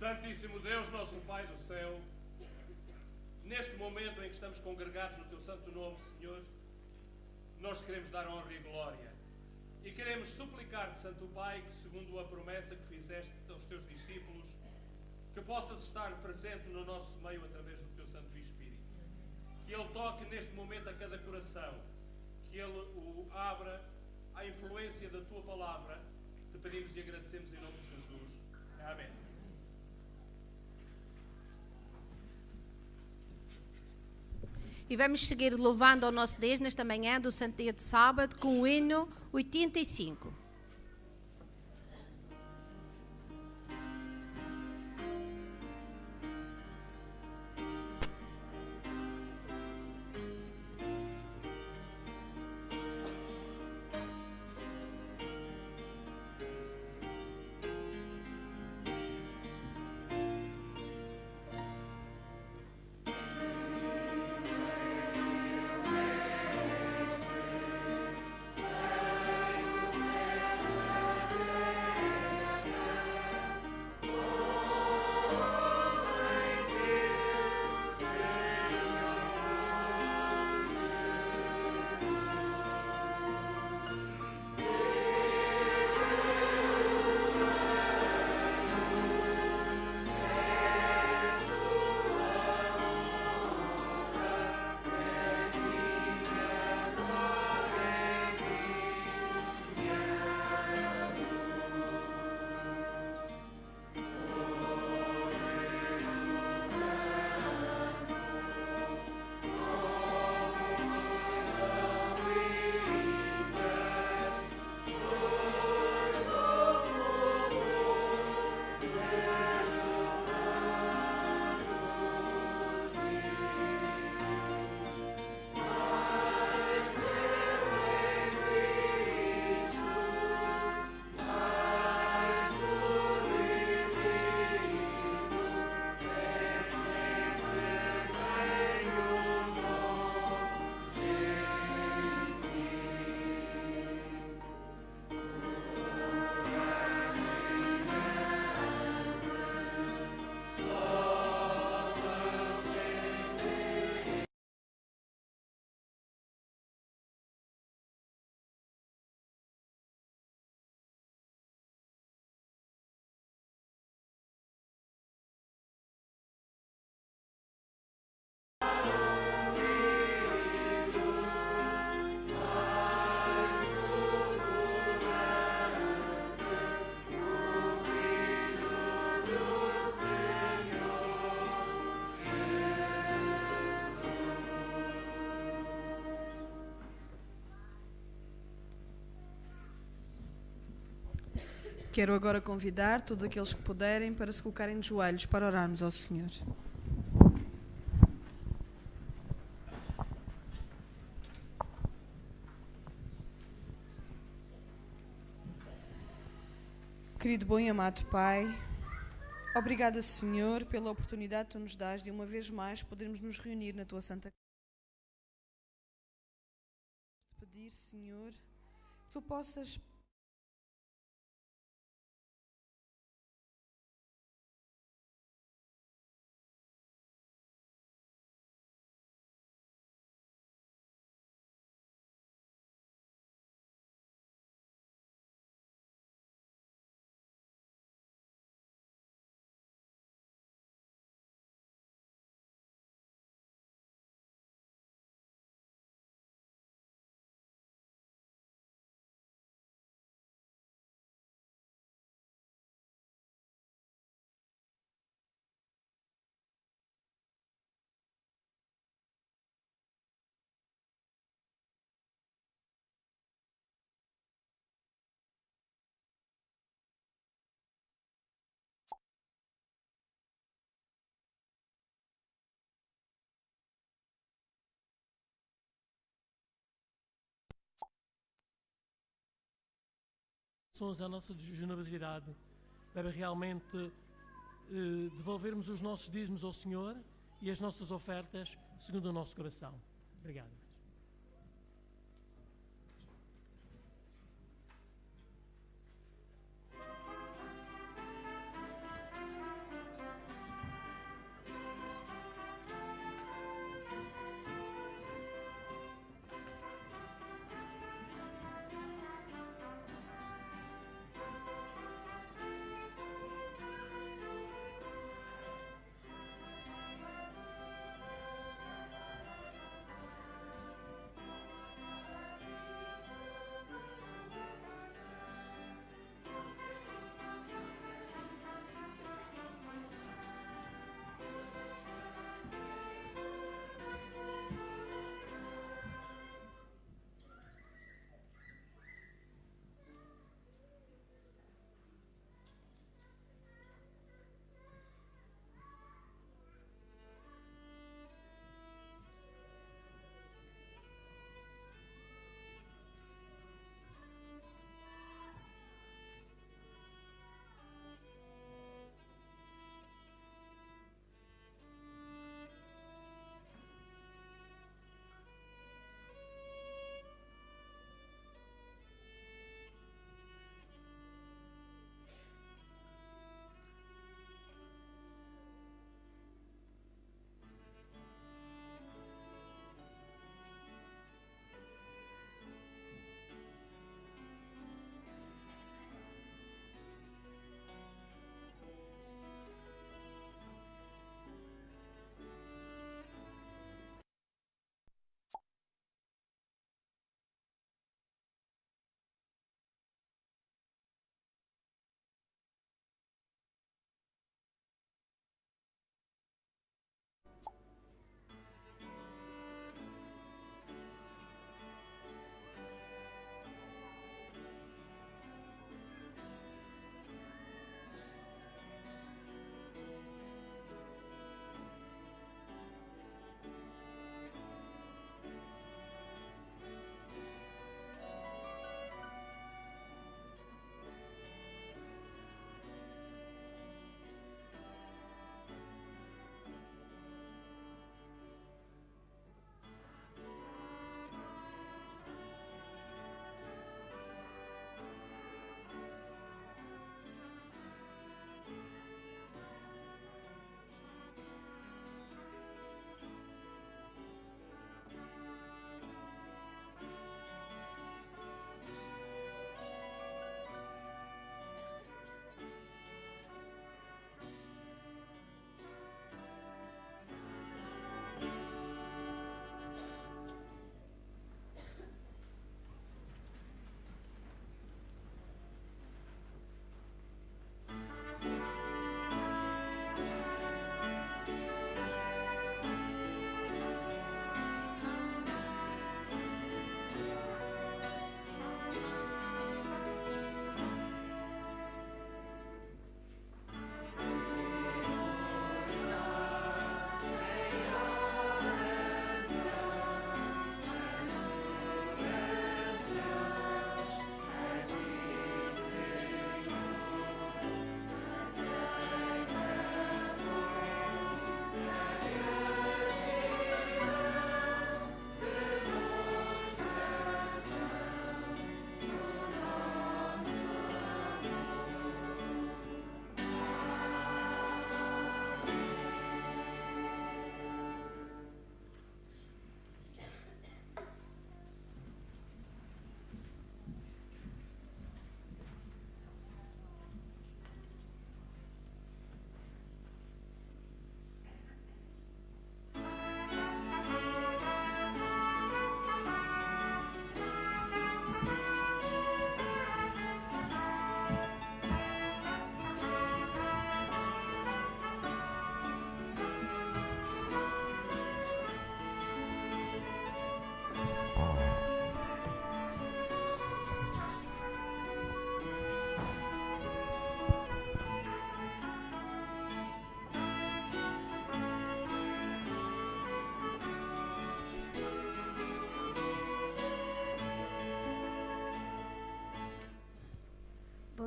Santíssimo Deus, nosso Pai do céu, neste momento em que estamos congregados no Teu santo nome, Senhor, nós queremos dar honra e glória e queremos suplicar-te, Santo Pai, que segundo a promessa que fizeste aos Teus discípulos, que possas estar presente no nosso meio através do Teu Santo Espírito. Que Ele toque neste momento a cada coração, que Ele o abra à influência da Tua Palavra. Te pedimos e agradecemos em nome de Jesus. Amém. E vamos seguir louvando ao nosso Deus nesta manhã do santo dia de sábado com o hino 85. Quero agora convidar todos aqueles que puderem para se colocarem de joelhos para orarmos ao Senhor. Querido bom e amado Pai, obrigada, Senhor, pela oportunidade que Tu nos dás de uma vez mais podermos nos reunir na Tua Santa Casa. Pedir, Senhor, que Tu possas a nossa generosidade para realmente devolvermos os nossos dízimos ao Senhor e as nossas ofertas segundo o nosso coração. Obrigado.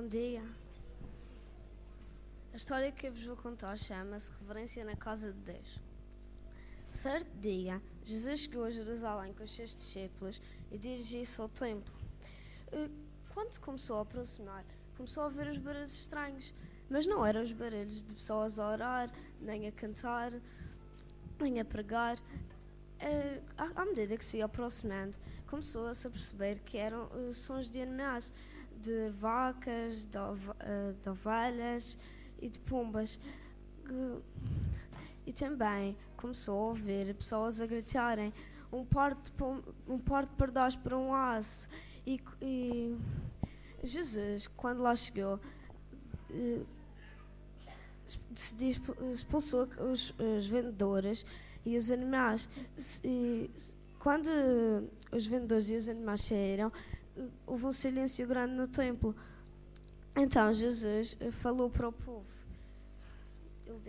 dia. A história que eu vos vou contar chama-se Reverência na Casa de Deus. Certo dia, Jesus chegou a Jerusalém com os seus discípulos e dirigiu-se ao templo. Quando se começou a aproximar, começou a ouvir os barulhos estranhos, mas não eram os barulhos de pessoas a orar, nem a cantar, nem a pregar. À medida que se ia aproximando, começou-se a perceber que eram sons de animais, de vacas, de ovelhas e de pombas. E também começou a ouvir pessoas a gritarem um par de pardais para um aço. E Jesus, quando lá chegou, expulsou os vendedores e os animais. E quando os vendedores e os animais saíram, houve um silêncio grande no templo. Então Jesus falou para o povo. Ele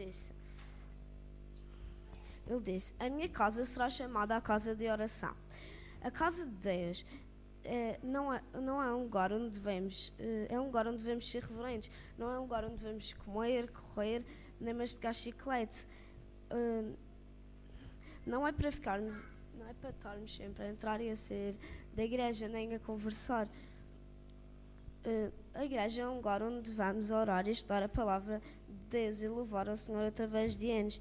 disse: a minha casa será chamada a casa de oração. A casa de Deus não é um lugar onde devemos, é um lugar onde devemos ser reverentes. Não é um lugar onde devemos comer, correr, nem mastigar chiclete. Não é para estarmos sempre a entrar e a sair da igreja, nem a conversar. A igreja é um lugar onde devemos orar e estudar a palavra de Deus e louvar ao Senhor através de anos.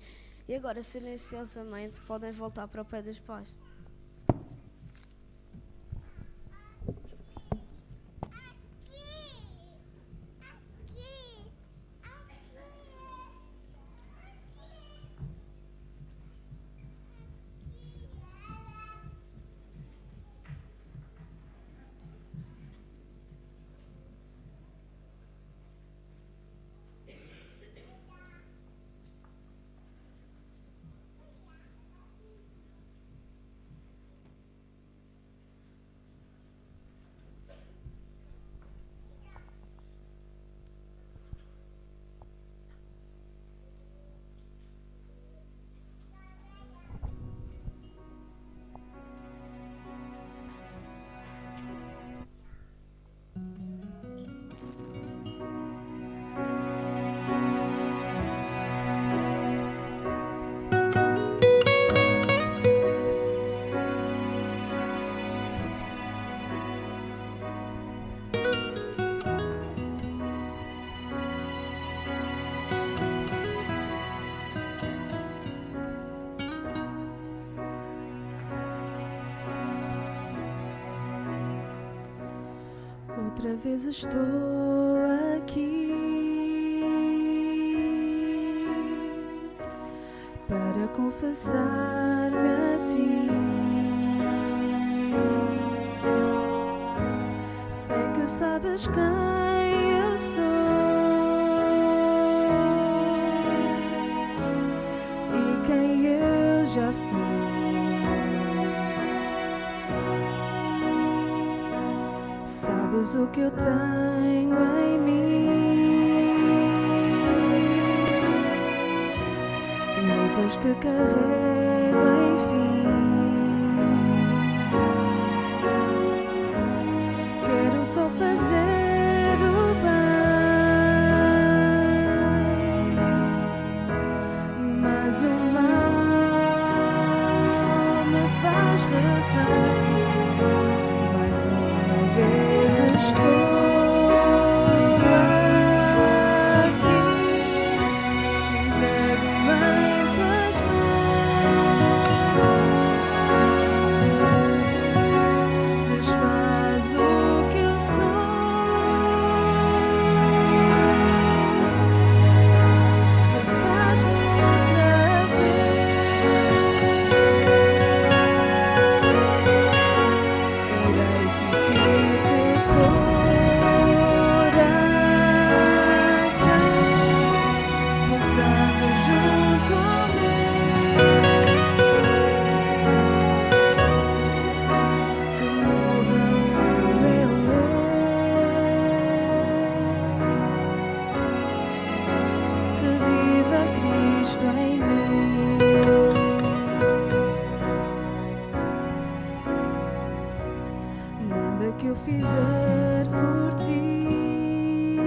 E agora, silenciosamente, podem voltar para o pé dos pais. Outra vez estou aqui para confessar-me a ti. Sei que sabes quem eu sou e quem eu já fui. Sabes o que eu tenho em mim, lutas que carrego, enfim. Quero só fazer o bem, mas o mal me faz refém. Estou aqui, entrego-me em tuas mãos, desfaz o que eu sou, refaz-me outra vez, irei sentir-te que eu fizer por ti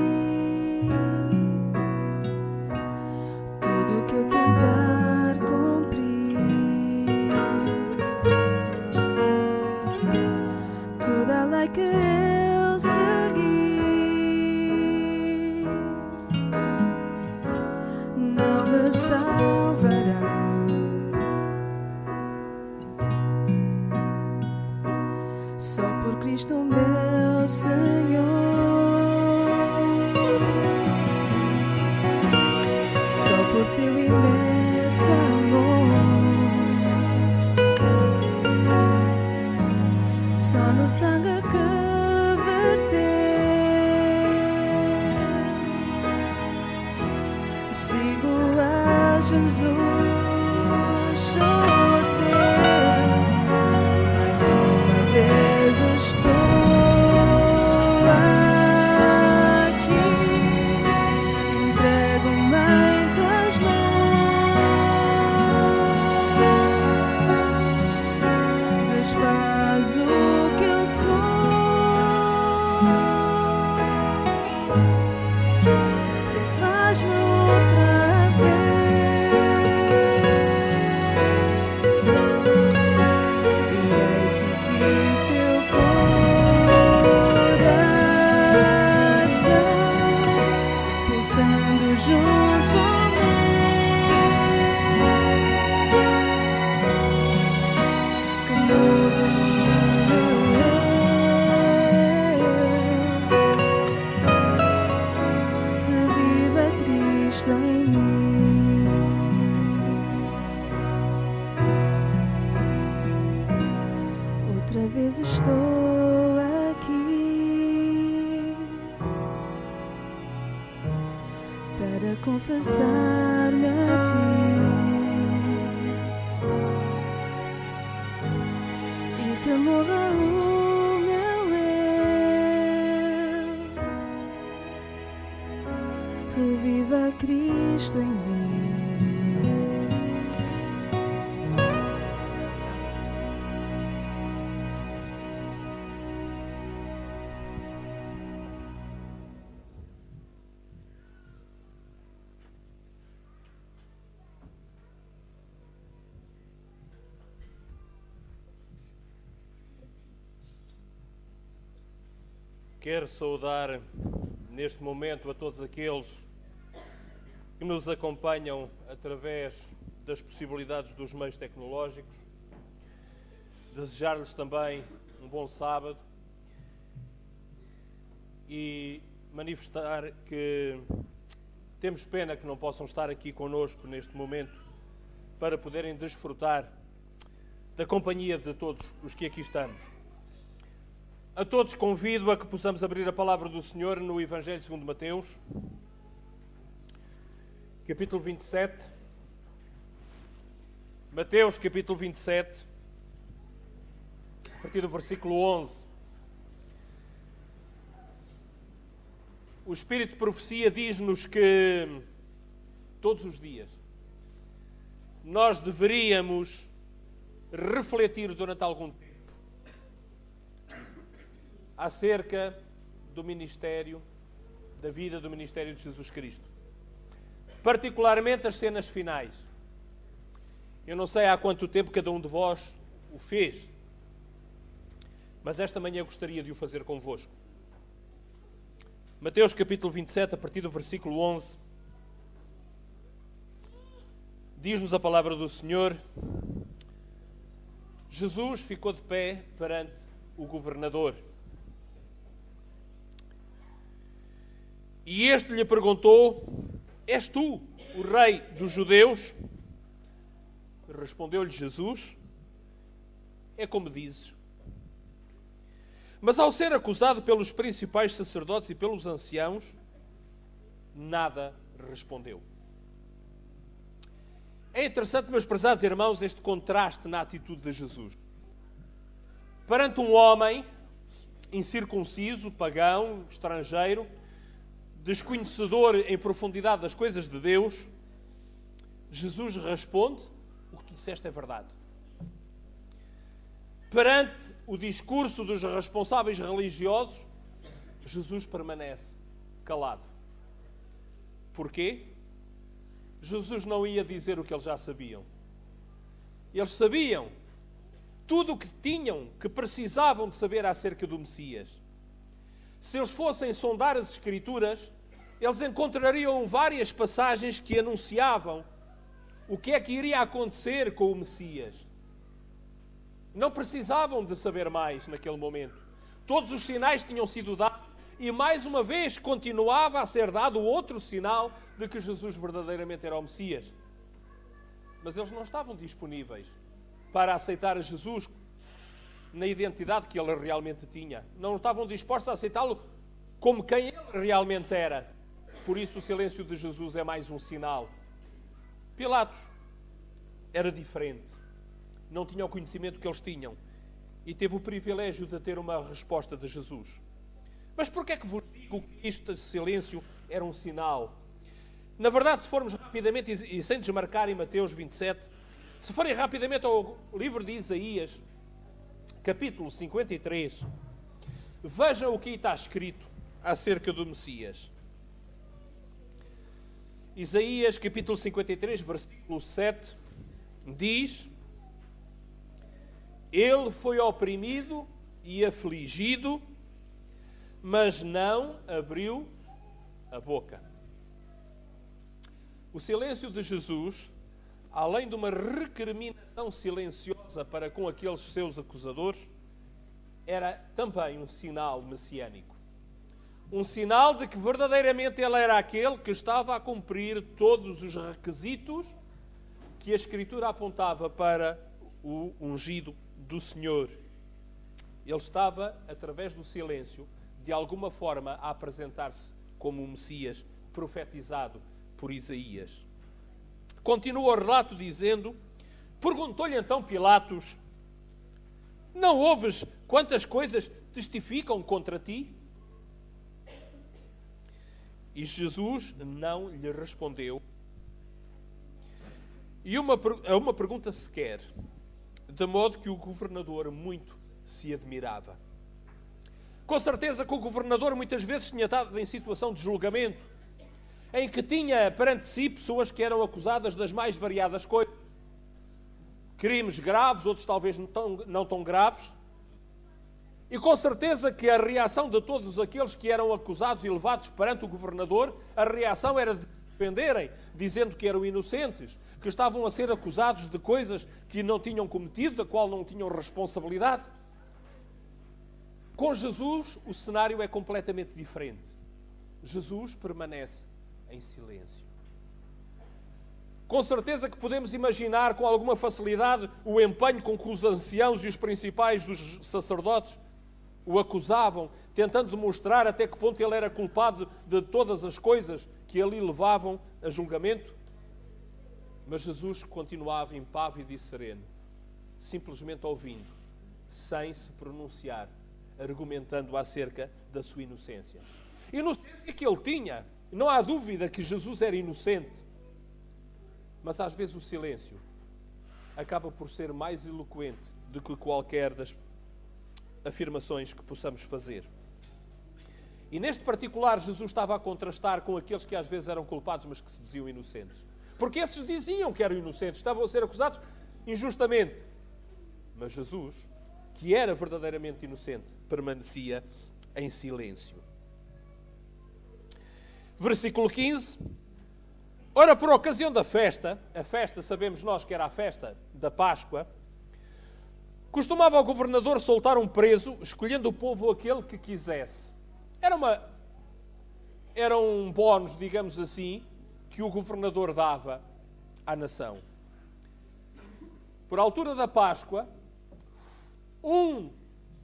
vai que eu seguir, não me salvará. Só por Cristo meu Senhor, só por teu imenso amor, só no sangue que verteu, sigo a Jesus, sou teu. Mais uma vez estou aqui, entrego-me em tuas mãos, desfaz o que eu sou, refaz-me outra vez. Irei sentir teu coração pulsando junto ao meu, que muda o meu eu, reviva Cristo em mim. Outra vez estou aqui para confessar-me a ti e que morra o meu eu, reviva Cristo em mim. Quero saudar neste momento a todos aqueles que nos acompanham através das possibilidades dos meios tecnológicos. Desejar-lhes também um bom sábado e manifestar que temos pena que não possam estar aqui connosco neste momento para poderem desfrutar da companhia de todos os que aqui estamos. A todos convido a que possamos abrir a palavra do Senhor no Evangelho segundo Mateus, capítulo 27. Mateus, capítulo 27, a partir do versículo 11. O Espírito de Profecia diz-nos que todos os dias nós deveríamos refletir durante algum tempo acerca do ministério, da vida do ministério de Jesus Cristo. Particularmente as cenas finais. Eu não sei há quanto tempo cada um de vós o fez, mas esta manhã gostaria de o fazer convosco. Mateus capítulo 27, a partir do versículo 11, diz-nos a palavra do Senhor: Jesus ficou de pé perante o governador. E este lhe perguntou: és tu o rei dos judeus? Respondeu-lhe Jesus: é como dizes. Mas ao ser acusado pelos principais sacerdotes e pelos anciãos, nada respondeu. É interessante, meus prezados irmãos, este contraste na atitude de Jesus. Perante um homem incircunciso, pagão, estrangeiro, desconhecedor em profundidade das coisas de Deus, Jesus responde: o que tu disseste é verdade. Perante o discurso dos responsáveis religiosos, Jesus permanece calado. Porquê? Jesus não ia dizer o que eles já sabiam. Eles sabiam tudo o que tinham, que precisavam de saber acerca do Messias. Se eles fossem sondar as Escrituras, eles encontrariam várias passagens que anunciavam o que é que iria acontecer com o Messias. Não precisavam de saber mais naquele momento. Todos os sinais tinham sido dados e mais uma vez continuava a ser dado outro sinal de que Jesus verdadeiramente era o Messias. Mas eles não estavam disponíveis para aceitar a Jesus na identidade que ele realmente tinha. Não estavam dispostos a aceitá-lo como quem ele realmente era. Por isso o silêncio de Jesus é mais um sinal. Pilatos era diferente. Não tinha o conhecimento que eles tinham. E teve o privilégio de ter uma resposta de Jesus. Mas porquê é que vos digo que este silêncio era um sinal? Na verdade, se formos rapidamente, e sem desmarcar em Mateus 27, se forem rapidamente ao livro de Isaías, capítulo 53, vejam o que aí está escrito acerca do Messias. Isaías, capítulo 53, versículo 7, diz: Ele foi oprimido e afligido, mas não abriu a boca. O silêncio de Jesus, além de uma recriminação silenciosa para com aqueles seus acusadores, era também um sinal messiânico. Um sinal de que verdadeiramente ele era aquele que estava a cumprir todos os requisitos que a Escritura apontava para o ungido do Senhor. Ele estava, através do silêncio, de alguma forma a apresentar-se como o Messias profetizado por Isaías. Continua o relato dizendo: perguntou-lhe então Pilatos: não ouves quantas coisas testificam contra ti? E Jesus não lhe respondeu. E uma pergunta sequer, de modo que o governador muito se admirava. Com certeza que o governador muitas vezes tinha estado em situação de julgamento, em que tinha perante si pessoas que eram acusadas das mais variadas coisas. Crimes graves, outros talvez não tão graves. E com certeza que a reação de todos aqueles que eram acusados e levados perante o governador, a reação era de se defenderem, dizendo que eram inocentes, que estavam a ser acusados de coisas que não tinham cometido, da qual não tinham responsabilidade. Com Jesus, o cenário é completamente diferente. Jesus permanece em silêncio. Com certeza que podemos imaginar com alguma facilidade o empenho com que os anciãos e os principais dos sacerdotes o acusavam, tentando demonstrar até que ponto ele era culpado de todas as coisas que ali levavam a julgamento. Mas Jesus continuava impávido e sereno, simplesmente ouvindo, sem se pronunciar, argumentando acerca da sua inocência. Inocência que ele tinha. Não há dúvida que Jesus era inocente. Mas às vezes o silêncio acaba por ser mais eloquente do que qualquer das afirmações que possamos fazer. E neste particular, Jesus estava a contrastar com aqueles que às vezes eram culpados, mas que se diziam inocentes. Porque esses diziam que eram inocentes, estavam a ser acusados injustamente. Mas Jesus, que era verdadeiramente inocente, permanecia em silêncio. Versículo 15. Ora, por ocasião da festa, a festa sabemos nós que era a festa da Páscoa, costumava o governador soltar um preso, escolhendo o povo aquele que quisesse. Era um bónus, digamos assim, que o governador dava à nação. Por altura da Páscoa, um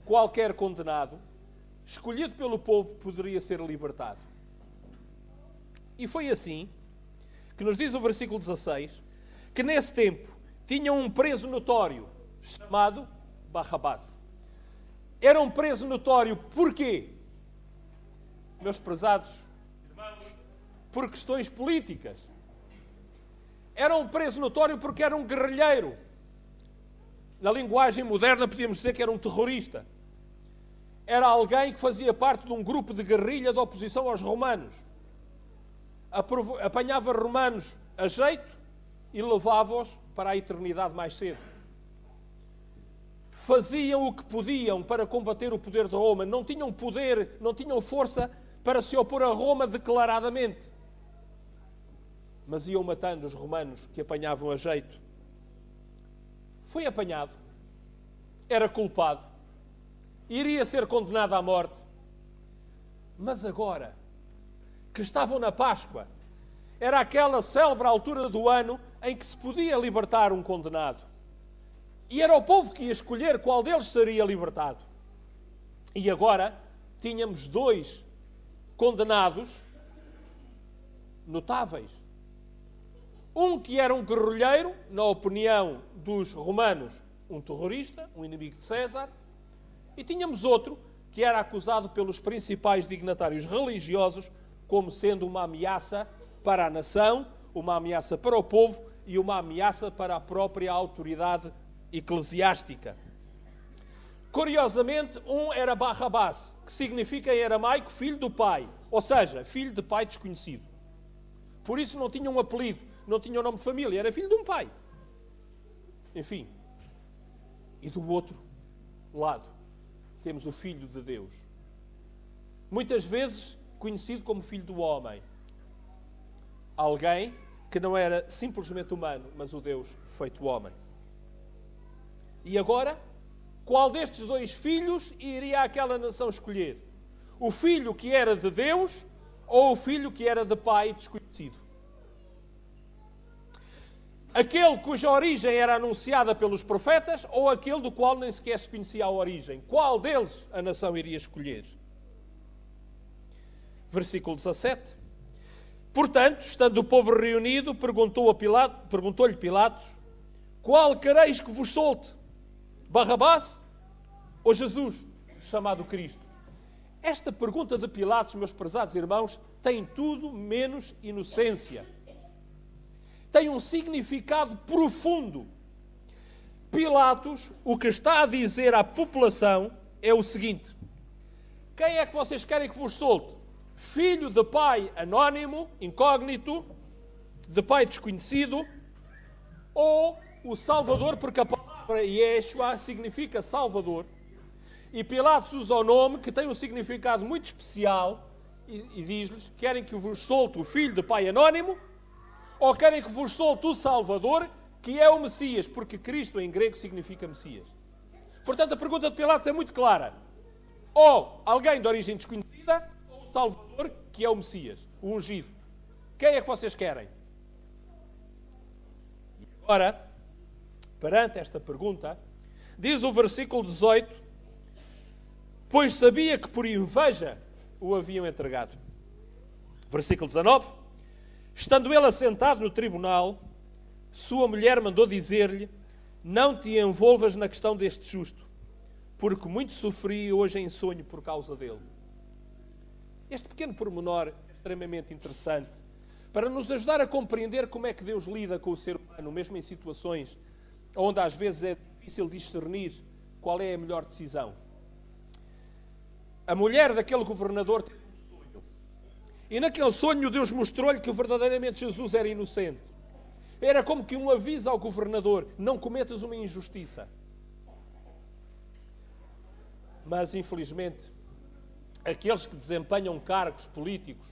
qualquer condenado, escolhido pelo povo, poderia ser libertado. E foi assim que nos diz o versículo 16, que nesse tempo tinham um preso notório, chamado Barrabás. Era um preso notório porquê? Meus prezados irmãos, por questões políticas. Era um preso notório porque era um guerrilheiro. Na linguagem moderna podíamos dizer que era um terrorista. Era alguém que fazia parte de um grupo de guerrilha de oposição aos romanos. Apanhava romanos a jeito e levava-os para a eternidade mais cedo. faziam o que podiam para combater o poder de Roma. Não tinham poder, não tinham força para se opor a Roma declaradamente. Mas iam matando os romanos que apanhavam a jeito. Foi apanhado. Era culpado. Iria ser condenado à morte. Mas agora, que estavam na Páscoa, era aquela célebre altura do ano em que se podia libertar um condenado. E era o povo que ia escolher qual deles seria libertado. E agora tínhamos 2 condenados notáveis. Um que era um guerrilheiro, na opinião dos romanos, um terrorista, um inimigo de César. E tínhamos outro que era acusado pelos principais dignatários religiosos como sendo uma ameaça para a nação, uma ameaça para o povo e uma ameaça para a própria autoridade eclesiástica. Curiosamente, um era Barrabás, que significa em aramaico filho do pai, ou seja, filho de pai desconhecido. Por isso não tinha um apelido, não tinha um nome de família, era filho de um pai. Enfim. E do outro lado, temos o Filho de Deus. Muitas vezes conhecido como Filho do Homem. Alguém que não era simplesmente humano, mas o Deus feito homem. E agora, qual destes 2 filhos iria aquela nação escolher? O filho que era de Deus ou o filho que era de pai desconhecido? Aquele cuja origem era anunciada pelos profetas ou aquele do qual nem sequer se conhecia a origem? Qual deles a nação iria escolher? Versículo 17. Portanto, estando o povo reunido, perguntou-lhe Pilatos: qual quereis que vos solte? Barrabás ou Jesus, chamado Cristo? Esta pergunta de Pilatos, meus prezados irmãos, tem tudo menos inocência. Tem um significado profundo. Pilatos, o que está a dizer à população é o seguinte: quem é que vocês querem que vos solte? Filho de pai anónimo, incógnito, de pai desconhecido, ou o Salvador, porque a palavra Yeshua significa Salvador, e Pilatos usa o nome que tem um significado muito especial e diz-lhes: querem que vos solte o filho de pai anónimo, ou querem que vos solte o Salvador, que é o Messias, porque Cristo em grego significa Messias. Portanto, a pergunta de Pilatos é muito clara: ou alguém de origem desconhecida, ou o Salvador, que é o Messias, o ungido. Quem é que vocês querem? E agora, perante esta pergunta, diz o versículo 18: pois sabia que por inveja o haviam entregado. Versículo 19: estando ele assentado no tribunal, sua mulher mandou dizer-lhe: não te envolvas na questão deste justo, porque muito sofri hoje em sonho por causa dele. Este pequeno pormenor é extremamente interessante para nos ajudar a compreender como é que Deus lida com o ser humano, mesmo em situações onde às vezes é difícil discernir qual é a melhor decisão. A mulher daquele governador teve um sonho. E naquele sonho Deus mostrou-lhe que verdadeiramente Jesus era inocente. Era como que um aviso ao governador: não cometas uma injustiça. Mas, infelizmente, aqueles que desempenham cargos políticos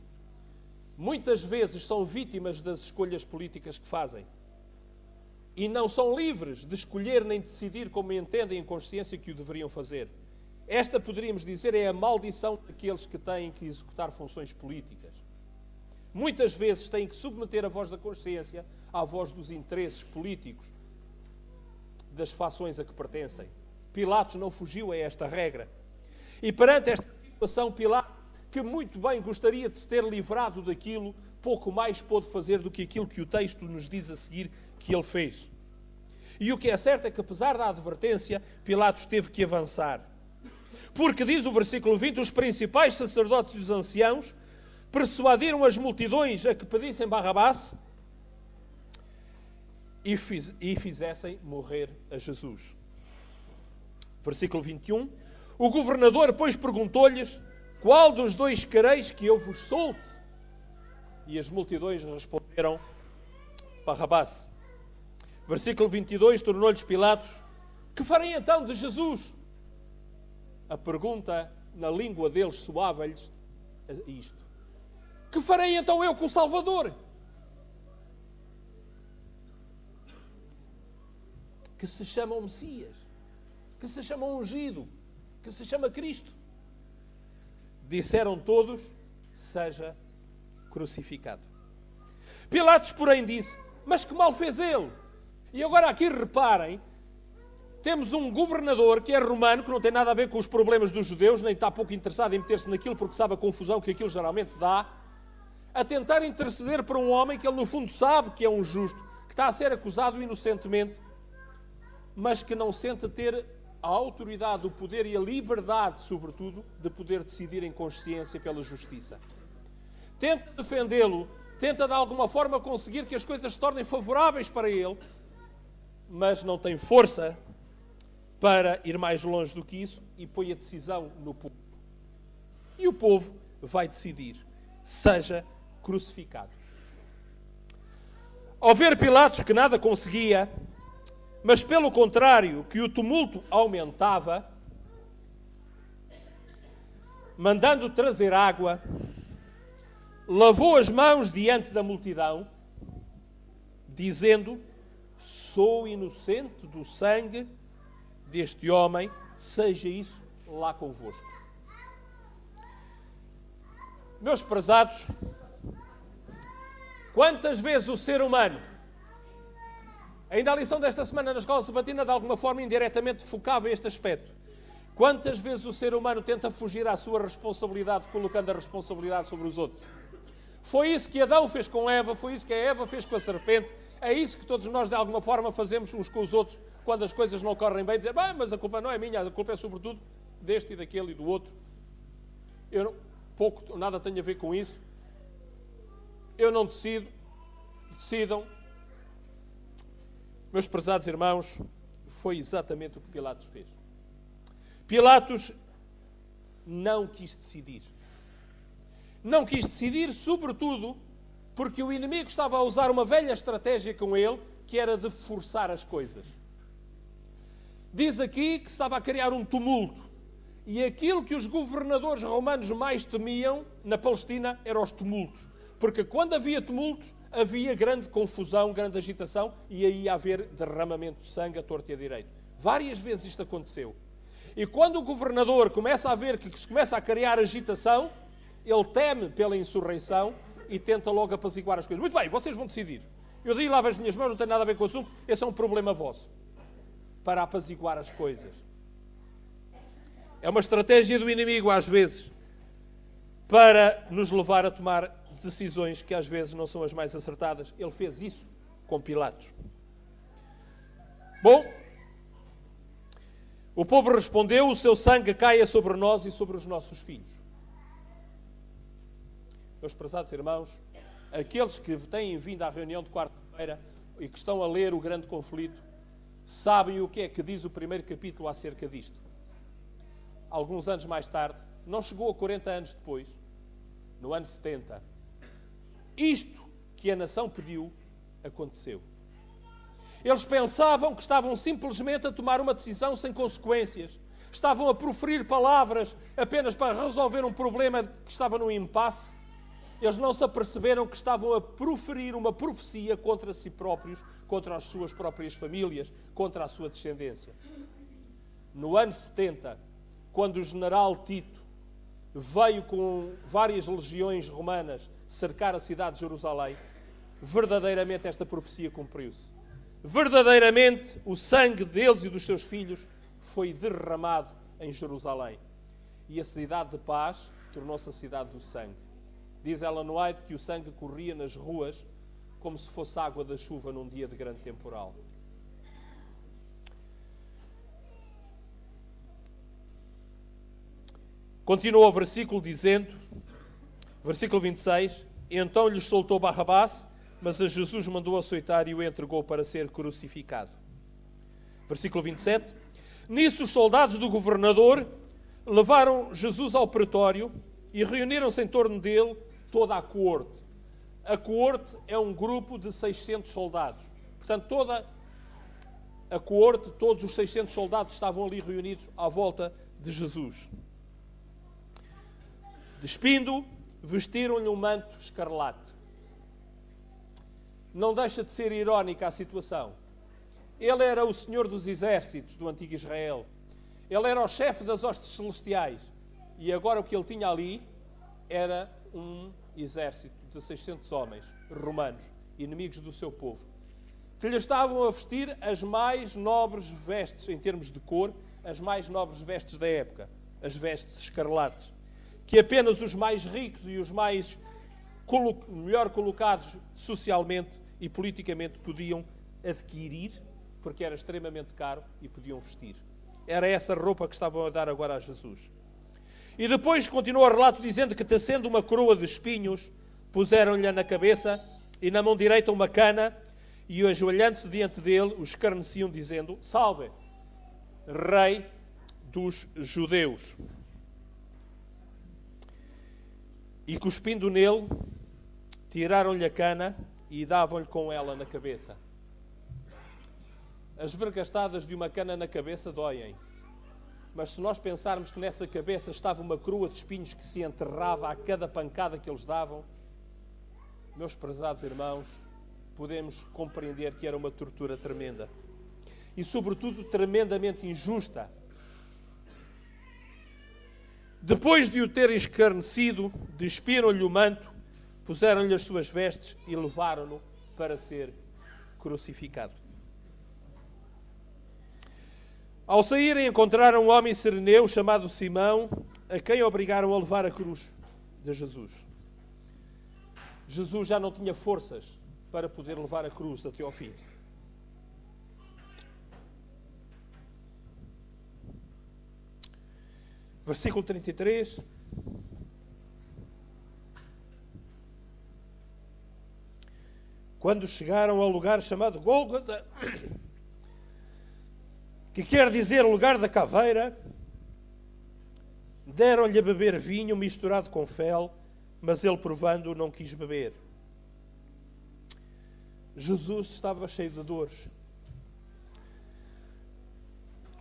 muitas vezes são vítimas das escolhas políticas que fazem. E não são livres de escolher nem decidir como entendem em consciência que o deveriam fazer. Esta, poderíamos dizer, é a maldição daqueles que têm que executar funções políticas. Muitas vezes têm que submeter a voz da consciência à voz dos interesses políticos das fações a que pertencem. Pilatos não fugiu a esta regra. E perante esta situação, Pilatos, que muito bem gostaria de se ter livrado daquilo, pouco mais pôde fazer do que aquilo que o texto nos diz a seguir que ele fez. E o que é certo é que, apesar da advertência, Pilatos teve que avançar. Porque, diz o versículo 20, os principais sacerdotes e os anciãos persuadiram as multidões a que pedissem Barrabás e fizessem morrer a Jesus. Versículo 21. O governador, pois, perguntou-lhes: qual dos dois quereis que eu vos solte? E as multidões responderam: Barrabás. Versículo 22, tornou-lhes Pilatos: Que farei então de Jesus? A pergunta na língua deles soava-lhes isto. Que farei então eu com o Salvador? Que se chama o Messias, que se chama ungido, que se chama Cristo. Disseram todos, seja crucificado. Pilatos, porém, disse, mas que mal fez ele? E agora aqui reparem, temos um governador que é romano, que não tem nada a ver com os problemas dos judeus, nem está pouco interessado em meter-se naquilo porque sabe a confusão que aquilo geralmente dá, a tentar interceder para um homem que ele no fundo sabe que é um justo, que está a ser acusado inocentemente, mas que não sente ter a autoridade, o poder e a liberdade, sobretudo, de poder decidir em consciência pela justiça. Tenta defendê-lo, tenta de alguma forma conseguir que as coisas se tornem favoráveis para ele, mas não tem força para ir mais longe do que isso e põe a decisão no povo. E o povo vai decidir, seja crucificado. Ao ver Pilatos que nada conseguia, mas pelo contrário, que o tumulto aumentava, mandando trazer água, lavou as mãos diante da multidão, dizendo, sou inocente do sangue deste homem, seja isso lá convosco. Meus prezados, quantas vezes o ser humano, ainda a lição desta semana na Escola Sabatina de alguma forma indiretamente focava este aspecto. Quantas vezes o ser humano tenta fugir à sua responsabilidade, colocando a responsabilidade sobre os outros? Foi isso que Adão fez com Eva, foi isso que a Eva fez com a serpente, é isso que todos nós de alguma forma fazemos uns com os outros quando as coisas não correm bem, dizer, mas a culpa não é minha, a culpa é sobretudo deste e daquele e do outro. Pouco, nada tem a ver com isso. Eu não decido, decidam. Meus prezados irmãos, foi exatamente o que Pilatos fez. Pilatos não quis decidir. Não quis decidir, sobretudo, porque o inimigo estava a usar uma velha estratégia com ele, que era de forçar as coisas. Diz aqui que estava a criar um tumulto. E aquilo que os governadores romanos mais temiam na Palestina eram os tumultos. Porque quando havia tumultos, havia grande confusão, grande agitação, e aí ia haver derramamento de sangue à torta e à direita. Várias vezes isto aconteceu. E quando o governador começa a ver que se começa a criar agitação, ele teme pela insurreição e tenta logo apaziguar as coisas. Muito bem, vocês vão decidir. Eu daí lavo as minhas mãos, não tem nada a ver com o assunto, esse é um problema vosso. Para apaziguar as coisas. É uma estratégia do inimigo, às vezes, para nos levar a tomar decisões que às vezes não são as mais acertadas. Ele fez isso com Pilatos. Bom, o povo respondeu, o seu sangue caia sobre nós e sobre os nossos filhos. Meus prezados irmãos, aqueles que têm vindo à reunião de quarta-feira e que estão a ler o grande conflito, sabem o que é que diz o primeiro capítulo acerca disto. Alguns anos mais tarde, não chegou a 40 anos depois, no ano 70, isto que a nação pediu, aconteceu. Eles pensavam que estavam simplesmente a tomar uma decisão sem consequências. Estavam a proferir palavras apenas para resolver um problema que estava num impasse. Eles não se aperceberam que estavam a proferir uma profecia contra si próprios, contra as suas próprias famílias, contra a sua descendência. No ano 70, quando o general Tito veio com várias legiões romanas cercar a cidade de Jerusalém, verdadeiramente esta profecia cumpriu-se. Verdadeiramente o sangue deles e dos seus filhos foi derramado em Jerusalém. E a cidade de paz tornou-se a cidade do sangue. Diz Ellen White que o sangue corria nas ruas como se fosse água da chuva num dia de grande temporal. Continua o versículo dizendo, versículo 26, então lhes soltou Barrabás, mas a Jesus mandou açoitar e o entregou para ser crucificado. Versículo 27, nisso os soldados do governador levaram Jesus ao pretório e reuniram-se em torno dele toda a coorte. A coorte é um grupo de 600 soldados. Portanto, a coorte, todos os 600 soldados estavam ali reunidos à volta de Jesus. Despindo, vestiram-lhe um manto escarlate. Não deixa de ser irónica a situação. Ele era o senhor dos exércitos do antigo Israel. Ele era o chefe das hostes celestiais. E agora o que ele tinha ali era um exército de 600 homens romanos, inimigos do seu povo, que lhe estavam a vestir as mais nobres vestes, em termos de cor, as mais nobres vestes da época, as vestes escarlates, que apenas os mais ricos e os mais melhor colocados socialmente e politicamente podiam adquirir, porque era extremamente caro e podiam vestir. Era essa roupa que estavam a dar agora a Jesus. E depois continua o relato dizendo que, tecendo uma coroa de espinhos, puseram-lhe na cabeça e na mão direita uma cana, e ajoelhando-se diante dele, o escarneciam, dizendo: Salve, Rei dos Judeus. E cuspindo nele, tiraram-lhe a cana e davam-lhe com ela na cabeça. As vergastadas de uma cana na cabeça doem. Mas se nós pensarmos que nessa cabeça estava uma coroa de espinhos que se enterrava a cada pancada que eles davam, meus prezados irmãos, podemos compreender que era uma tortura tremenda. E, sobretudo, tremendamente injusta. Depois de o terem escarnecido, despiram-lhe o manto, puseram-lhe as suas vestes e levaram-no para ser crucificado. Ao saírem, encontraram um homem sireneu chamado Simão, a quem obrigaram a levar a cruz de Jesus. Jesus já não tinha forças para poder levar a cruz até ao fim. Versículo 33. Quando chegaram ao lugar chamado Gólgota, que quer dizer lugar da caveira, deram-lhe a beber vinho misturado com fel, mas ele, provando, não quis beber. Jesus estava cheio de dores.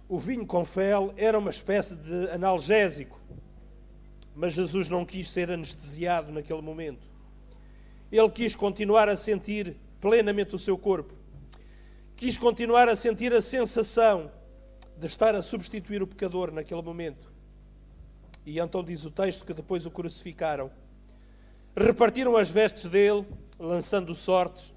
O vinho com fel era uma espécie de analgésico, mas Jesus não quis ser anestesiado naquele momento. Ele quis continuar a sentir plenamente o seu corpo. Quis continuar a sentir a sensação de estar a substituir o pecador naquele momento. E então diz o texto que depois o crucificaram. Repartiram as vestes dele, lançando sortes,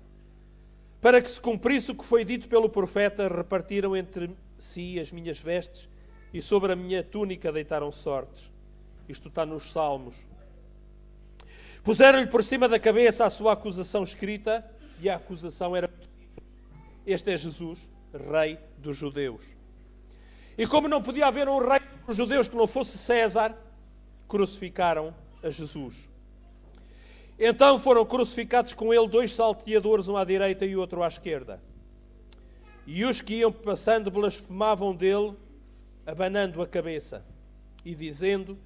para que se cumprisse o que foi dito pelo profeta: repartiram entre si as minhas vestes e sobre a minha túnica deitaram sortes. Isto está nos Salmos. Puseram-lhe por cima da cabeça a sua acusação escrita, e a acusação era: este é Jesus, Rei dos Judeus. E como não podia haver um rei dos judeus que não fosse César, crucificaram a Jesus. Então foram crucificados com ele 2 salteadores, um à direita e outro à esquerda. E os que iam passando blasfemavam dele, abanando a cabeça e dizendo: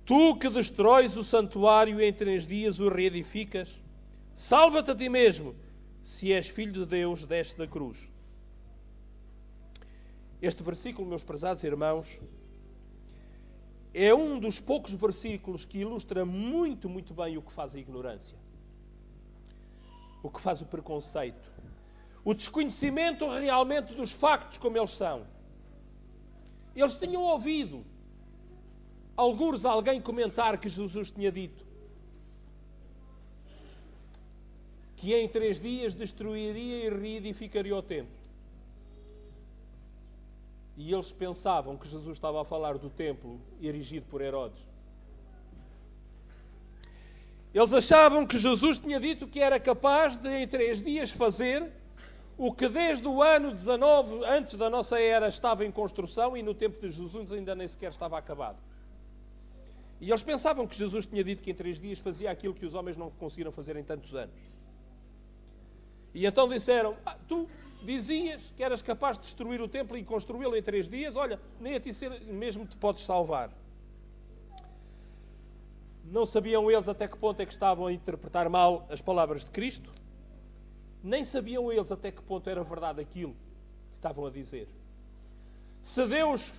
Tu que destróis o santuário e em 3 dias o reedificas, salva-te a ti mesmo, se és filho de Deus, desce da cruz. Este versículo, meus prezados irmãos, é um dos poucos versículos que ilustra muito, muito bem o que faz a ignorância, o que faz o preconceito, o desconhecimento realmente dos factos como eles são. Eles tinham ouvido alguns alguém comentar que Jesus tinha dito que em 3 dias destruiria e reedificaria o templo. E eles pensavam que Jesus estava a falar do templo erigido por Herodes. Eles achavam que Jesus tinha dito que era capaz de, em 3 dias, fazer o que desde o ano 19, antes da nossa era, estava em construção e no tempo de Jesus ainda nem sequer estava acabado. E eles pensavam que Jesus tinha dito que em 3 dias fazia aquilo que os homens não conseguiram fazer em tantos anos. E então disseram: tu dizias que eras capaz de destruir o templo e construí-lo em 3 dias, olha, nem a ti mesmo te podes salvar. Não sabiam eles até que ponto é que estavam a interpretar mal as palavras de Cristo, nem sabiam eles até que ponto era verdade aquilo que estavam a dizer. Se Deus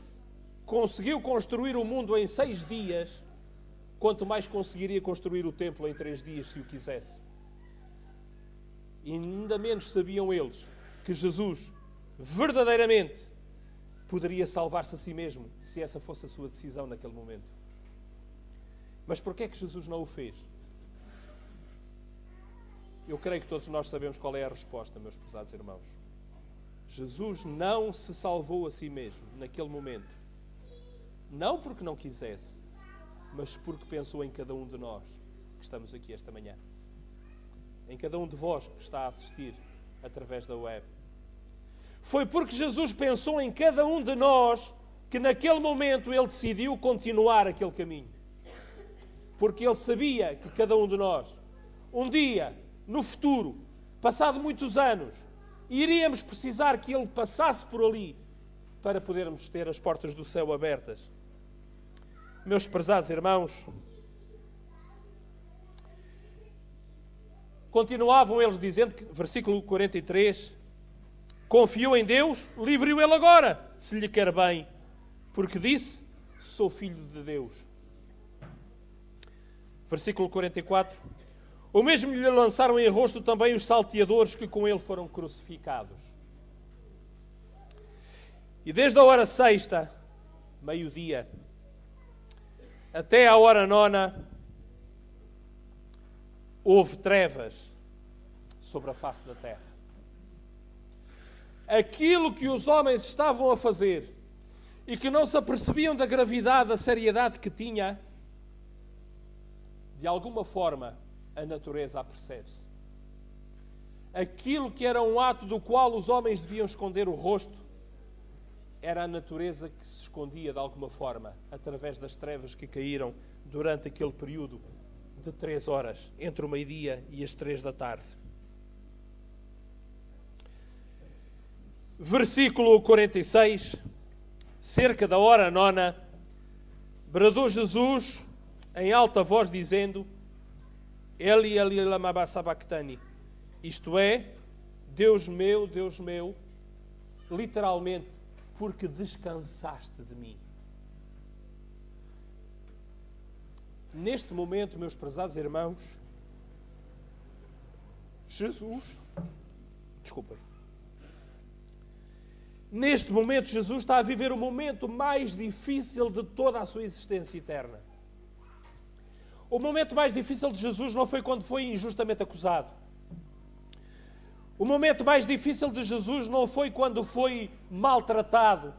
conseguiu construir o mundo em 6 dias, quanto mais conseguiria construir o templo em 3 dias, se o quisesse. E ainda menos sabiam eles que Jesus verdadeiramente poderia salvar-se a si mesmo, se essa fosse a sua decisão naquele momento. Mas porquê é que Jesus não o fez? Eu creio que todos nós sabemos qual é a resposta, meus prezados irmãos. Jesus não se salvou a si mesmo naquele momento. Não porque não quisesse, mas porque pensou em cada um de nós que estamos aqui esta manhã. Em cada um de vós que está a assistir através da web. Foi porque Jesus pensou em cada um de nós que naquele momento Ele decidiu continuar aquele caminho. Porque Ele sabia que cada um de nós, um dia, no futuro, passado muitos anos, iríamos precisar que Ele passasse por ali para podermos ter as portas do céu abertas. Meus prezados irmãos, continuavam eles dizendo, que, versículo 43, confiou em Deus, livre-o Ele agora, se lhe quer bem, porque disse, sou filho de Deus. Versículo 44, o mesmo lhe lançaram em rosto também os salteadores que com ele foram crucificados. E desde a hora 6ª, meio-dia, até à hora 9ª, houve trevas sobre a face da terra. Aquilo que os homens estavam a fazer e que não se apercebiam da gravidade, da seriedade que tinha, de alguma forma a natureza apercebe-se. Aquilo que era um ato do qual os homens deviam esconder o rosto, era a natureza que se escondia de alguma forma, através das trevas que caíram durante aquele período de 3 horas, entre o meio-dia e as 3 da tarde. Versículo 46, cerca da hora 9ª, bradou Jesus em alta voz dizendo, Eli, Eli, lama sabachthani, isto é, Deus meu, literalmente, porque descansaste de mim. Neste momento, meus prezados irmãos, neste momento Jesus está a viver o momento mais difícil de toda a sua existência eterna. O momento mais difícil de Jesus não foi quando foi injustamente acusado. O momento mais difícil de Jesus não foi quando foi maltratado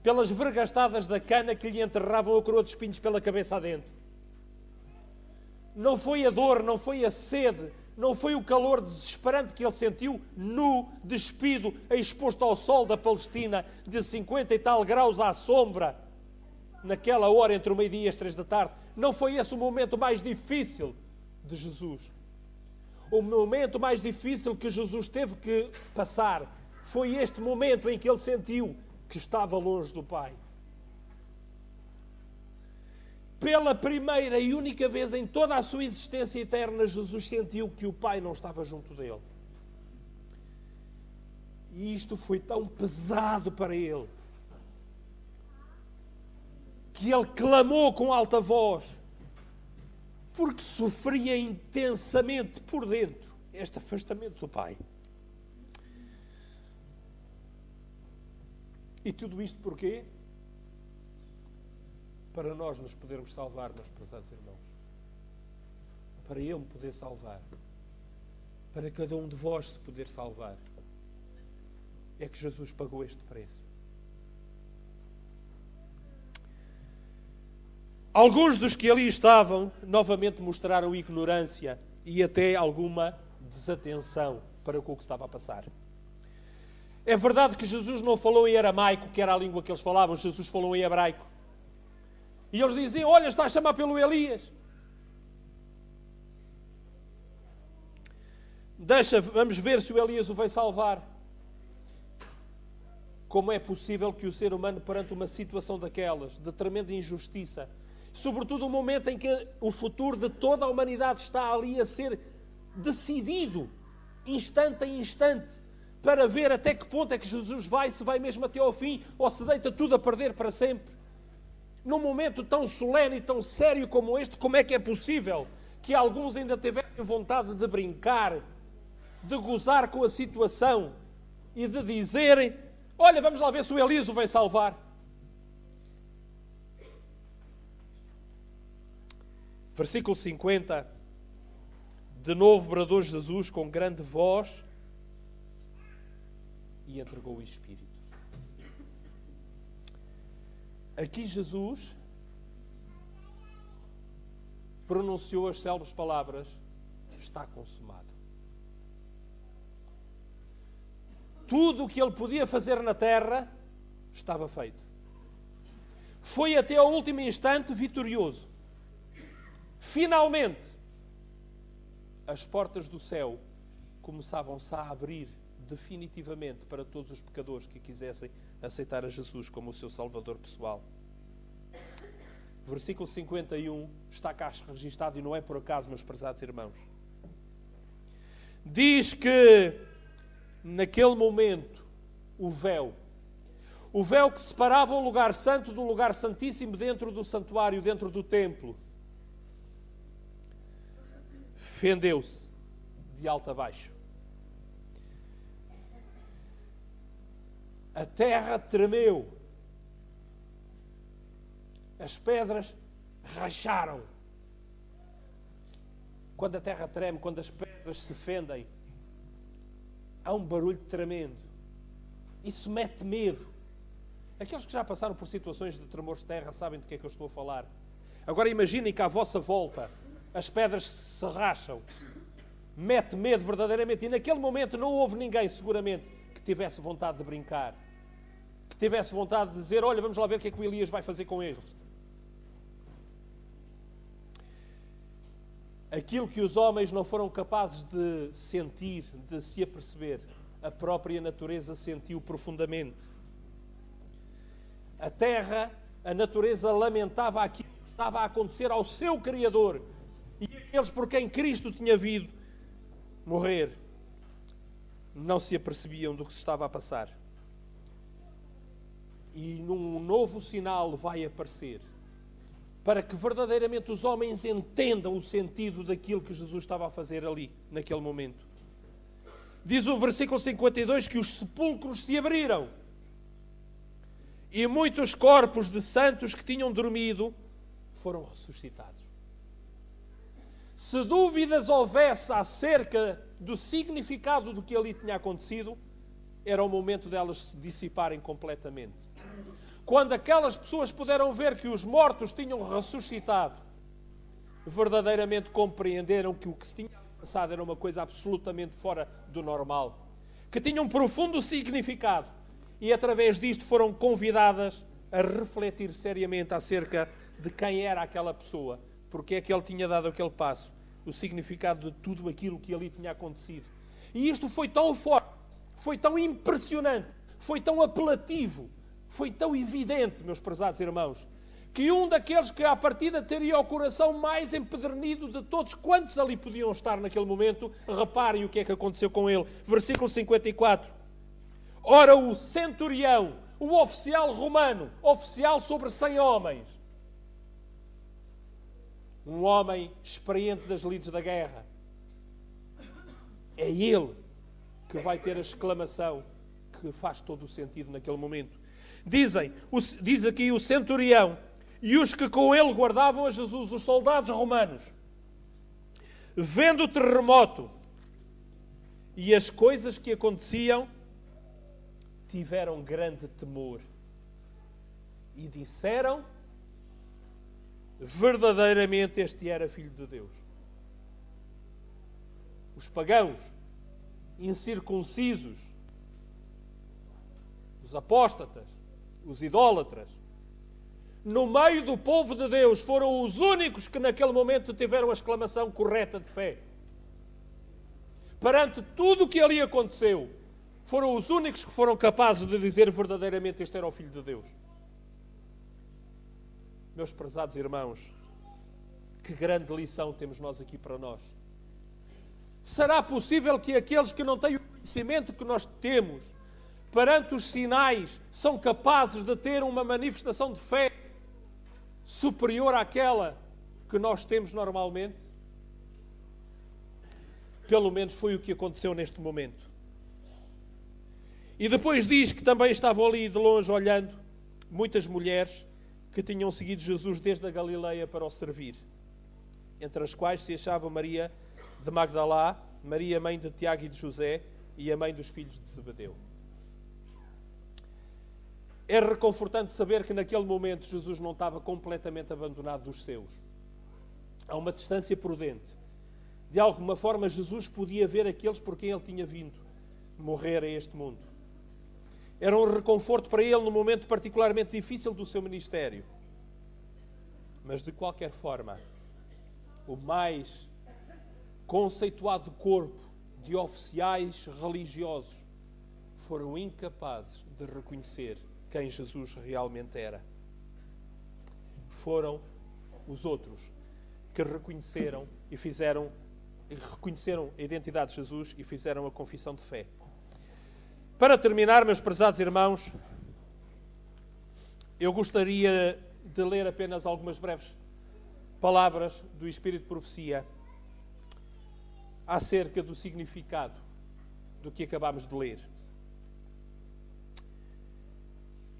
pelas vergastadas da cana que lhe enterravam a coroa de espinhos pela cabeça adentro. Não foi a dor, não foi a sede, não foi o calor desesperante que ele sentiu, nu, despido, exposto ao sol da Palestina, de 50 e tal graus à sombra, naquela hora entre o meio-dia e as 3 da tarde. Não foi esse o momento mais difícil de Jesus. O momento mais difícil que Jesus teve que passar foi este momento em que ele sentiu que estava longe do Pai. Pela primeira e única vez em toda a sua existência eterna, Jesus sentiu que o Pai não estava junto dele. E isto foi tão pesado para ele, que ele clamou com alta voz, porque sofria intensamente por dentro este afastamento do Pai. E tudo isto porquê? Para nós nos podermos salvar, meus prezados irmãos. Para eu me poder salvar. Para cada um de vós se poder salvar. É que Jesus pagou este preço. Alguns dos que ali estavam novamente mostraram ignorância e até alguma desatenção para com o que estava a passar. É verdade que Jesus não falou em aramaico, que era a língua que eles falavam, Jesus falou em hebraico. E eles diziam, olha, está a chamar pelo Elias. Vamos ver se o Elias o vai salvar. Como é possível que o ser humano, perante uma situação daquelas, de tremenda injustiça, sobretudo o momento em que o futuro de toda a humanidade está ali a ser decidido, instante a instante, para ver até que ponto é que Jesus vai, se vai mesmo até ao fim, ou se deita tudo a perder para sempre. Num momento tão solene e tão sério como este, como é que é possível que alguns ainda tivessem vontade de brincar, de gozar com a situação e de dizerem: olha, vamos lá ver se o Elias o vai salvar. Versículo 50. De novo bradou Jesus com grande voz e entregou o Espírito. Aqui Jesus pronunciou as célebres palavras: está consumado. Tudo o que ele podia fazer na terra estava feito. Foi até ao último instante vitorioso. Finalmente, as portas do céu começavam-se a abrir definitivamente para todos os pecadores que quisessem aceitar a Jesus como o seu Salvador pessoal. Versículo 51 está cá registado e não é por acaso, meus prezados irmãos. Diz que naquele momento o véu que separava o lugar santo do lugar santíssimo dentro do santuário, dentro do templo, fendeu-se de alto a baixo. A terra tremeu. As pedras racharam. Quando a terra treme, quando as pedras se fendem, há um barulho tremendo. Isso mete medo. Aqueles que já passaram por situações de tremores de terra sabem de que é que eu estou a falar. Agora imaginem que à vossa volta as pedras se racham. Mete medo verdadeiramente. E naquele momento não houve ninguém, seguramente, que tivesse vontade de brincar. Que tivesse vontade de dizer: olha, vamos lá ver o que é que o Elias vai fazer com eles. Aquilo que os homens não foram capazes de sentir, de se aperceber, a própria natureza sentiu profundamente. A terra, a natureza lamentava aquilo que estava a acontecer ao seu Criador e aqueles por quem Cristo tinha vindo morrer não se apercebiam do que se estava a passar. E num novo sinal vai aparecer para que verdadeiramente os homens entendam o sentido daquilo que Jesus estava a fazer ali, naquele momento. Diz o versículo 52 que os sepulcros se abriram e muitos corpos de santos que tinham dormido foram ressuscitados. Se dúvidas houvesse acerca do significado do que ali tinha acontecido, era o momento delas se dissiparem completamente. Quando aquelas pessoas puderam ver que os mortos tinham ressuscitado, verdadeiramente compreenderam que o que se tinha passado era uma coisa absolutamente fora do normal, que tinha um profundo significado, e através disto foram convidadas a refletir seriamente acerca de quem era aquela pessoa, porque é que ele tinha dado aquele passo, o significado de tudo aquilo que ali tinha acontecido. E isto foi tão forte, foi tão impressionante, foi tão apelativo, foi tão evidente, meus prezados irmãos, que um daqueles que à partida teria o coração mais empedernido de todos quantos ali podiam estar naquele momento, reparem o que é que aconteceu com ele. Versículo 54. Ora, o centurião, o oficial romano, oficial sobre 100 homens, um homem experiente das lides da guerra, é ele que vai ter a exclamação que faz todo o sentido naquele momento. Diz aqui o centurião e os que com ele guardavam a Jesus, os soldados romanos, vendo o terremoto e as coisas que aconteciam, tiveram grande temor e disseram: verdadeiramente este era filho de Deus. Os pagãos, incircuncisos, os apóstatas, os idólatras, no meio do povo de Deus, foram os únicos que naquele momento tiveram a exclamação correta de fé. Perante tudo o que ali aconteceu, foram os únicos que foram capazes de dizer verdadeiramente este era o Filho de Deus. Meus prezados irmãos, que grande lição temos nós aqui para nós. Será possível que aqueles que não têm o conhecimento que nós temos, perante os sinais, são capazes de ter uma manifestação de fé superior àquela que nós temos normalmente? Pelo menos foi o que aconteceu neste momento. E depois diz que também estavam ali de longe olhando muitas mulheres que tinham seguido Jesus desde a Galileia para o servir, entre as quais se achava Maria de Magdalá, Maria, mãe de Tiago e de José, e a mãe dos filhos de Zebedeu. É reconfortante saber que naquele momento Jesus não estava completamente abandonado dos seus. Há uma distância prudente. De alguma forma, Jesus podia ver aqueles por quem ele tinha vindo morrer a este mundo. Era um reconforto para ele num momento particularmente difícil do seu ministério. Mas, de qualquer forma, o mais conceituado corpo de oficiais religiosos foram incapazes de reconhecer quem Jesus realmente era. Foram os outros que reconheceram a identidade de Jesus e fizeram a confissão de fé. Para terminar, meus prezados irmãos, eu gostaria de ler apenas algumas breves palavras do Espírito de Profecia acerca do significado do que acabámos de ler.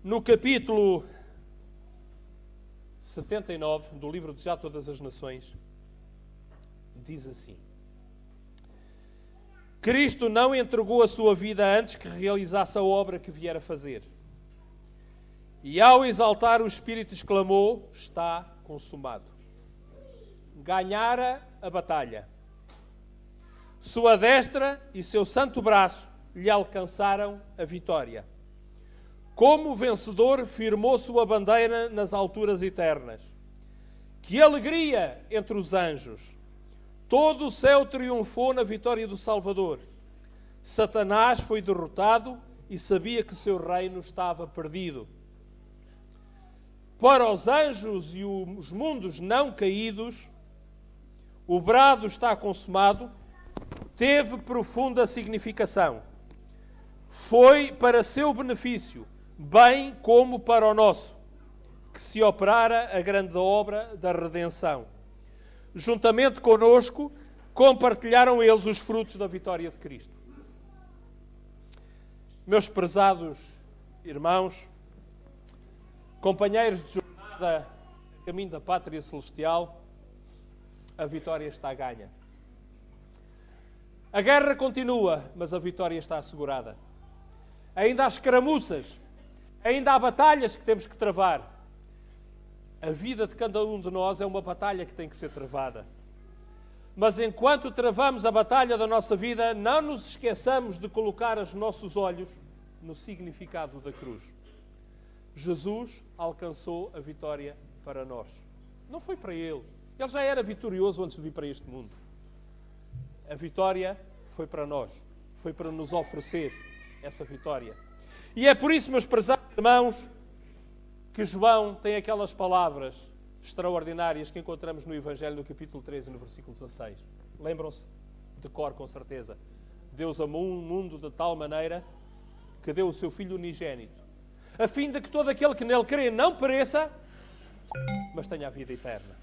No capítulo 79 do livro de Já Todas as Nações, diz assim: Cristo não entregou a sua vida antes que realizasse a obra que viera fazer. E ao exaltar o Espírito exclamou: está consumado. Ganhara a batalha. Sua destra e seu santo braço lhe alcançaram a vitória. Como vencedor, firmou sua bandeira nas alturas eternas. Que alegria entre os anjos! Todo o céu triunfou na vitória do Salvador. Satanás foi derrotado e sabia que seu reino estava perdido. Para os anjos e os mundos não caídos, o brado está consumado, teve profunda significação. Foi para seu benefício, bem como para o nosso, que se operara a grande obra da redenção. Juntamente conosco, compartilharam eles os frutos da vitória de Cristo. Meus prezados irmãos, companheiros de jornada a caminho da pátria celestial, a vitória está ganha. A guerra continua, mas a vitória está assegurada. Ainda há escaramuças, ainda há batalhas que temos que travar. A vida de cada um de nós é uma batalha que tem que ser travada. Mas enquanto travamos a batalha da nossa vida, não nos esqueçamos de colocar os nossos olhos no significado da cruz. Jesus alcançou a vitória para nós. Não foi para ele. Ele já era vitorioso antes de vir para este mundo. A vitória foi para nós. Foi para nos oferecer essa vitória. E é por isso, meus prezados irmãos, que João tem aquelas palavras extraordinárias que encontramos no Evangelho, no capítulo 13, no versículo 16. Lembram-se? De cor, com certeza. Deus amou o mundo de tal maneira que deu o seu Filho unigênito, a fim de que todo aquele que nele crê não pereça, mas tenha a vida eterna.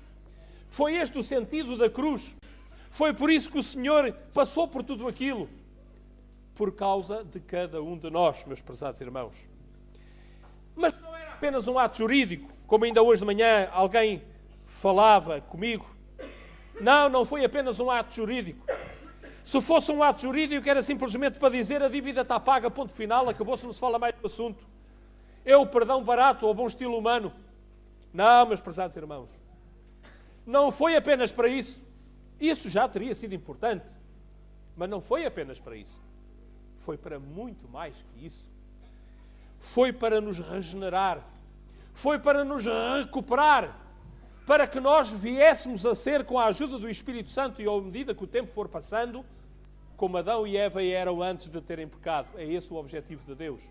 Foi este o sentido da cruz. Foi por isso que o Senhor passou por tudo aquilo, por causa de cada um de nós, meus prezados irmãos. Mas não era apenas um ato jurídico, como ainda hoje de manhã alguém falava comigo. Não foi apenas um ato jurídico. Se fosse um ato jurídico, era simplesmente para dizer a dívida está paga, ponto final, acabou-se, não se fala mais do assunto. É o perdão barato, ou bom estilo humano. Não, meus prezados irmãos. Não foi apenas para isso. Isso já teria sido importante. Mas não foi apenas para isso. Foi para muito mais que isso. Foi para nos regenerar. Foi para nos recuperar. Para que nós viéssemos a ser, com a ajuda do Espírito Santo e à medida que o tempo for passando, como Adão e Eva eram antes de terem pecado. É esse o objetivo de Deus.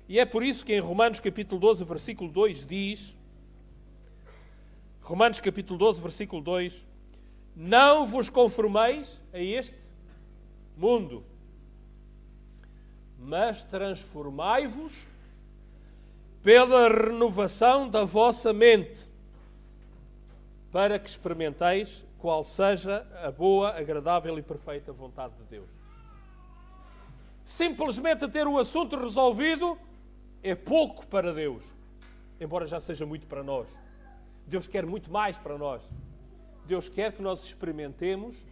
E é por isso que em Romanos capítulo 12, versículo 2 diz... Romanos capítulo 12, versículo 2: não vos conformeis a este mundo, mas transformai-vos pela renovação da vossa mente, para que experimenteis qual seja a boa, agradável e perfeita vontade de Deus. Simplesmente ter o assunto resolvido é pouco para Deus, embora já seja muito para nós. Deus quer muito mais para nós. Deus quer que nós experimentemos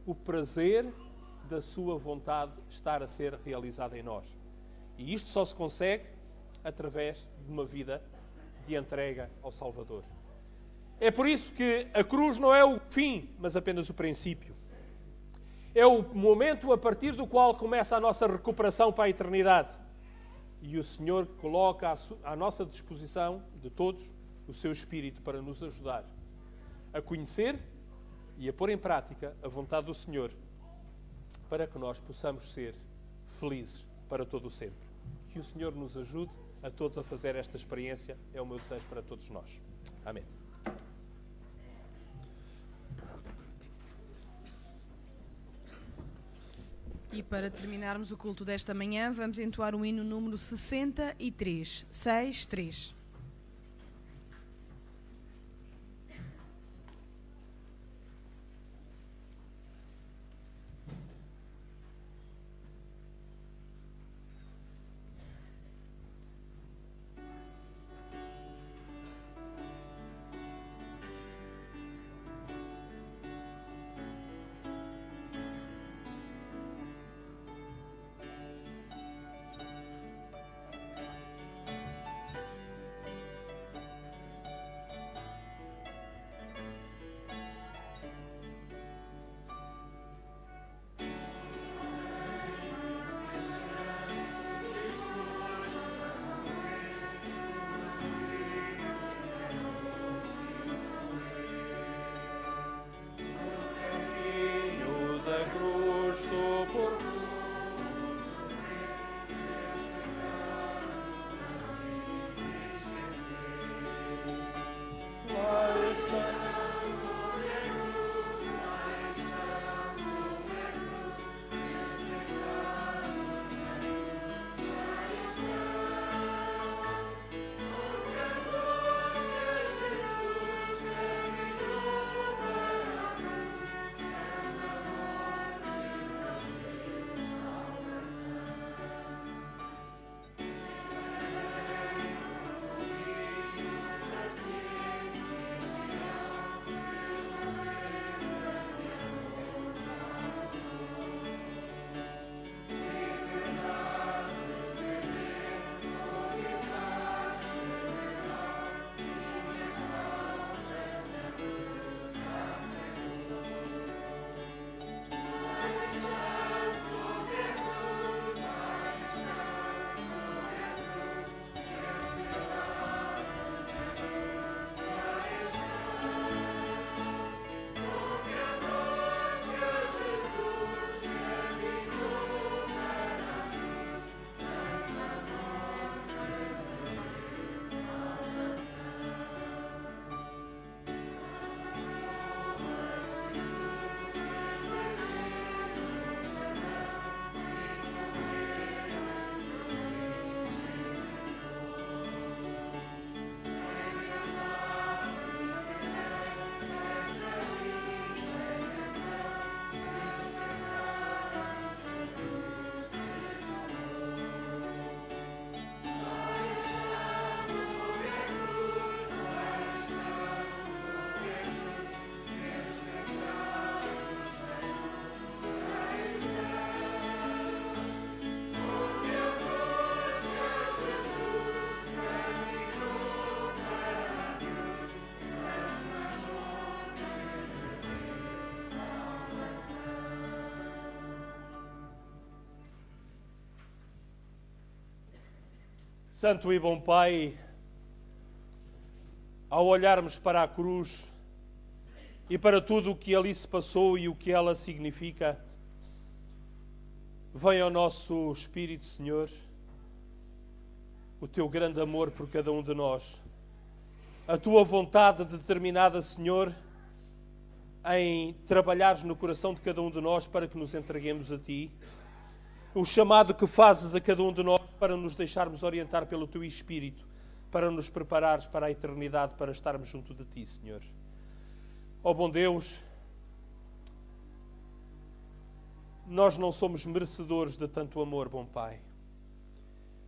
o prazer da sua vontade estar a ser realizada em nós. E isto só se consegue através de uma vida de entrega ao Salvador. É por isso que a cruz não é o fim, mas apenas o princípio. É o momento a partir do qual começa a nossa recuperação para a eternidade. E o Senhor coloca à nossa disposição, de todos, o seu Espírito para nos ajudar a conhecer e a pôr em prática a vontade do Senhor, para que nós possamos ser felizes para todo o sempre. Que o Senhor nos ajude a todos a fazer esta experiência, é o meu desejo para todos nós. Amém. E para terminarmos o culto desta manhã, vamos entoar o hino número 63, 6-3. Santo e bom Pai, ao olharmos para a cruz e para tudo o que ali se passou e o que ela significa, vem ao nosso espírito, Senhor, o Teu grande amor por cada um de nós, a Tua vontade determinada, Senhor, em trabalhares no coração de cada um de nós para que nos entreguemos a Ti, o chamado que fazes a cada um de nós para nos deixarmos orientar pelo Teu Espírito, para nos preparares para a eternidade, para estarmos junto de Ti, Senhor. Ó bom Deus, nós não somos merecedores de tanto amor, bom Pai.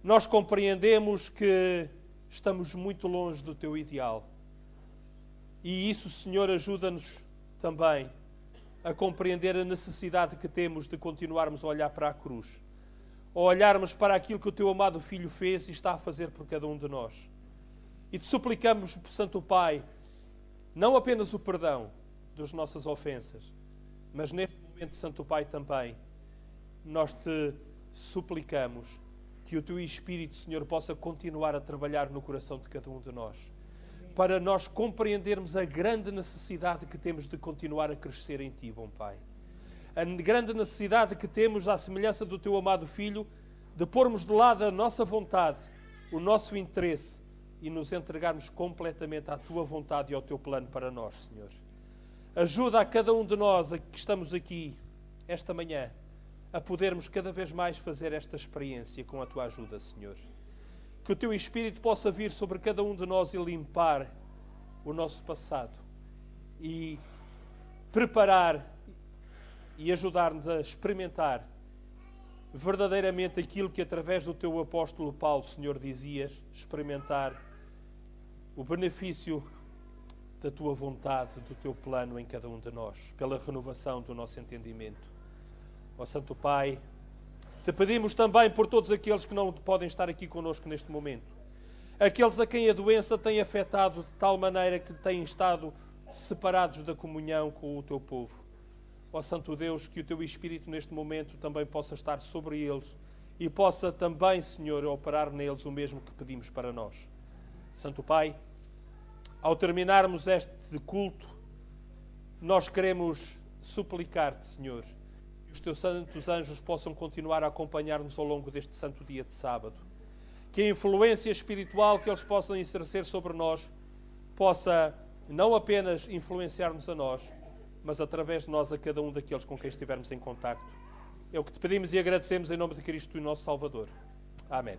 Nós compreendemos que estamos muito longe do Teu ideal. E isso, Senhor, ajuda-nos também a compreender a necessidade que temos de continuarmos a olhar para a cruz, a olharmos para aquilo que o Teu amado Filho fez e está a fazer por cada um de nós. E te suplicamos, Santo Pai, não apenas o perdão das nossas ofensas, mas neste momento, Santo Pai, também, nós te suplicamos que o Teu Espírito, Senhor, possa continuar a trabalhar no coração de cada um de nós, para nós compreendermos a grande necessidade que temos de continuar a crescer em Ti, bom Pai. A grande necessidade que temos, à semelhança do Teu amado Filho, de pormos de lado a nossa vontade, o nosso interesse e nos entregarmos completamente à Tua vontade e ao Teu plano para nós, Senhor. Ajuda a cada um de nós que estamos aqui esta manhã a podermos cada vez mais fazer esta experiência com a Tua ajuda, Senhor. Que o Teu Espírito possa vir sobre cada um de nós e limpar o nosso passado e preparar e ajudar-nos a experimentar verdadeiramente aquilo que através do Teu apóstolo Paulo, Senhor, dizias, experimentar o benefício da Tua vontade, do Teu plano em cada um de nós, pela renovação do nosso entendimento. Ó Santo Pai, te pedimos também por todos aqueles que não podem estar aqui connosco neste momento. Aqueles a quem a doença tem afetado de tal maneira que têm estado separados da comunhão com o Teu povo. Ó Santo Deus, que o Teu Espírito neste momento também possa estar sobre eles e possa também, Senhor, operar neles o mesmo que pedimos para nós. Santo Pai, ao terminarmos este culto, nós queremos suplicar-te, Senhor, que os Teus santos anjos possam continuar a acompanhar-nos ao longo deste santo dia de sábado. Que a influência espiritual que eles possam exercer sobre nós possa não apenas influenciar-nos a nós, mas através de nós a cada um daqueles com quem estivermos em contacto. É o que te pedimos e agradecemos em nome de Cristo, o nosso Salvador. Amém.